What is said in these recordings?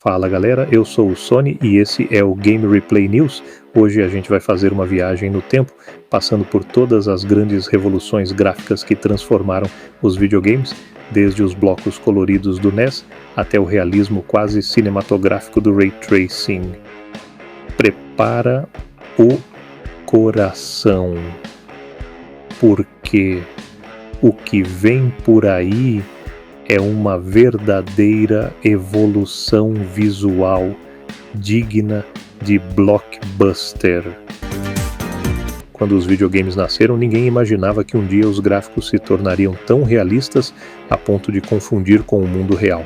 Fala galera, eu sou o Sony e esse é o Game Replay News. Hoje a gente vai fazer uma viagem no tempo, passando por todas as grandes revoluções gráficas que transformaram os videogames, desde os blocos coloridos do NES até o realismo quase cinematográfico do Ray Tracing. Prepara o coração, porque o que vem por aí é uma verdadeira evolução visual digna de blockbuster. Quando os videogames nasceram, ninguém imaginava que um dia os gráficos se tornariam tão realistas a ponto de confundir com o mundo real.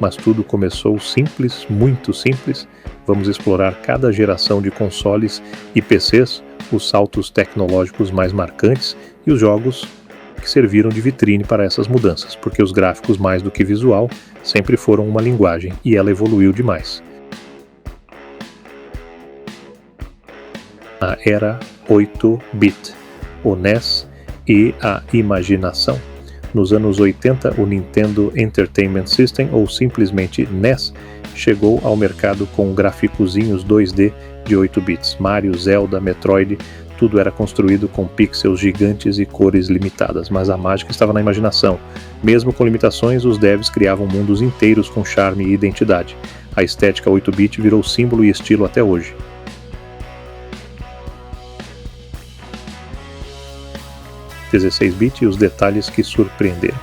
Mas tudo começou simples, muito simples. Vamos explorar cada geração de consoles e PCs, os saltos tecnológicos mais marcantes e os jogos que serviram de vitrine para essas mudanças, porque os gráficos, mais do que visual, sempre foram uma linguagem e ela evoluiu demais. A era 8-bit, o NES e a imaginação. Nos anos 80, o Nintendo Entertainment System, ou simplesmente NES, chegou ao mercado com graficozinhos 2D de 8 bits. Mario, Zelda, Metroid, tudo era construído com pixels gigantes e cores limitadas, mas a mágica estava na imaginação. Mesmo com limitações, os devs criavam mundos inteiros com charme e identidade. A estética 8-bit virou símbolo e estilo até hoje. – 16-bit e os detalhes que surpreenderam.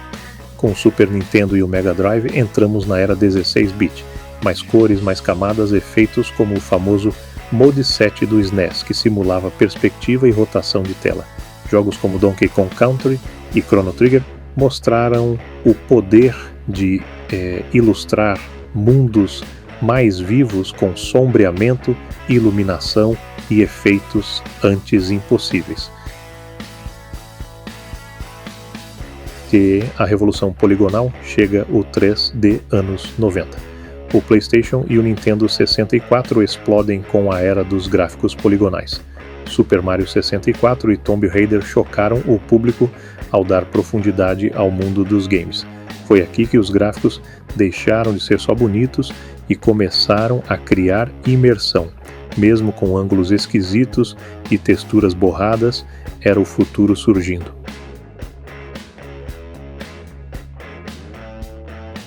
Com o Super Nintendo e o Mega Drive, entramos na era 16-bit. Mais cores, mais camadas, efeitos como o famoso Mode 7 do SNES, que simulava perspectiva e rotação de tela. Jogos como Donkey Kong Country e Chrono Trigger mostraram o poder de ilustrar mundos mais vivos com sombreamento, iluminação e efeitos antes impossíveis. E a revolução poligonal chega o 3D anos 90. O PlayStation e o Nintendo 64 explodem com a era dos gráficos poligonais. Super Mario 64 e Tomb Raider chocaram o público ao dar profundidade ao mundo dos games. Foi aqui que os gráficos deixaram de ser só bonitos e começaram a criar imersão. Mesmo com ângulos esquisitos e texturas borradas, era o futuro surgindo.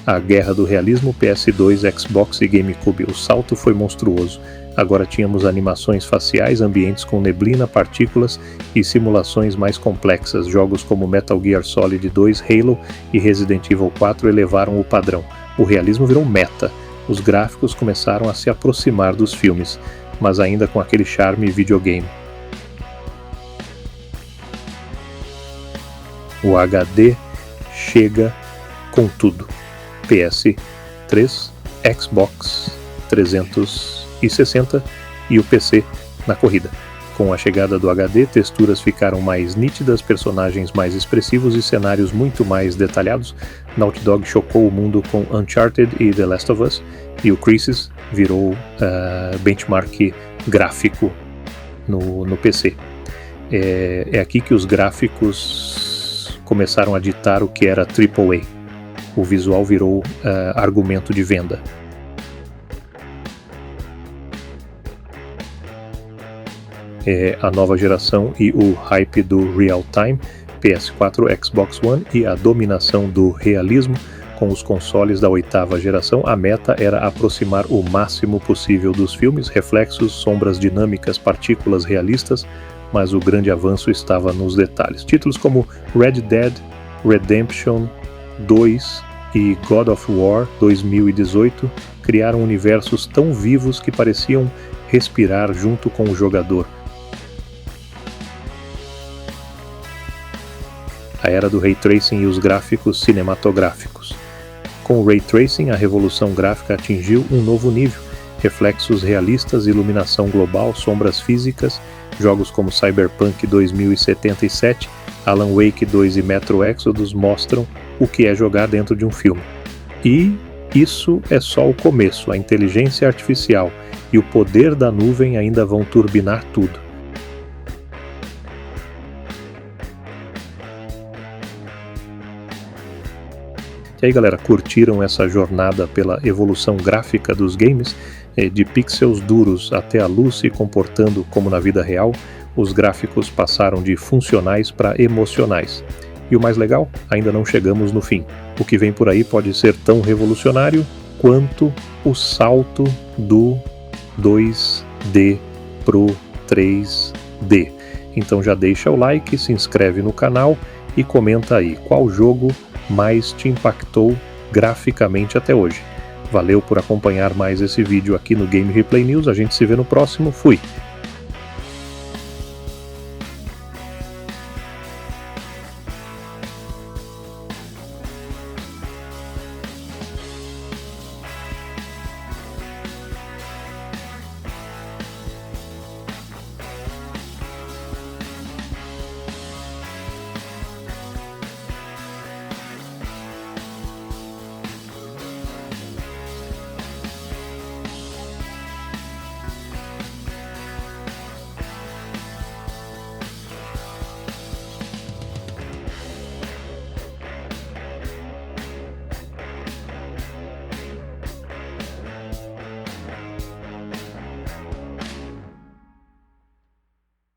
A guerra do realismo, PS2, Xbox e GameCube. O salto foi monstruoso. Agora tínhamos animações faciais, ambientes com neblina, partículas e simulações mais complexas. Jogos como Metal Gear Solid 2, Halo e Resident Evil 4 elevaram o padrão. O realismo virou meta. Os gráficos começaram a se aproximar dos filmes, mas ainda com aquele charme videogame. O HD chega com tudo. PS3, Xbox 360 e o PC na corrida. Com a chegada do HD, texturas ficaram mais nítidas, personagens mais expressivos e cenários muito mais detalhados. Naughty Dog chocou o mundo com Uncharted e The Last of Us, e o Crysis virou benchmark gráfico no PC. É aqui que os gráficos começaram a ditar o que era AAA. O visual virou argumento de venda. A nova geração e o hype do real time, PS4, Xbox One e a dominação do realismo com os consoles da 8ª geração. A meta era aproximar o máximo possível dos filmes, reflexos, sombras dinâmicas, partículas realistas, mas o grande avanço estava nos detalhes. Títulos como Red Dead Redemption 2 e God of War 2018 criaram universos tão vivos que pareciam respirar junto com o jogador. A era do Ray Tracing e os gráficos cinematográficos. Com o Ray Tracing, a revolução gráfica atingiu um novo nível. Reflexos realistas, iluminação global, sombras físicas, jogos como Cyberpunk 2077, Alan Wake 2 e Metro Exodus mostram o que é jogar dentro de um filme. E isso é só o começo. A inteligência artificial e o poder da nuvem ainda vão turbinar tudo. E aí, galera, curtiram essa jornada pela evolução gráfica dos games? De pixels duros até a luz se comportando como na vida real, os gráficos passaram de funcionais para emocionais. E o mais legal, ainda não chegamos no fim. O que vem por aí pode ser tão revolucionário quanto o salto do 2D pro 3D. Então já deixa o like, se inscreve no canal e comenta aí qual jogo mais te impactou graficamente até hoje. Valeu por acompanhar mais esse vídeo aqui no Game Replay News, a gente se vê no próximo, fui!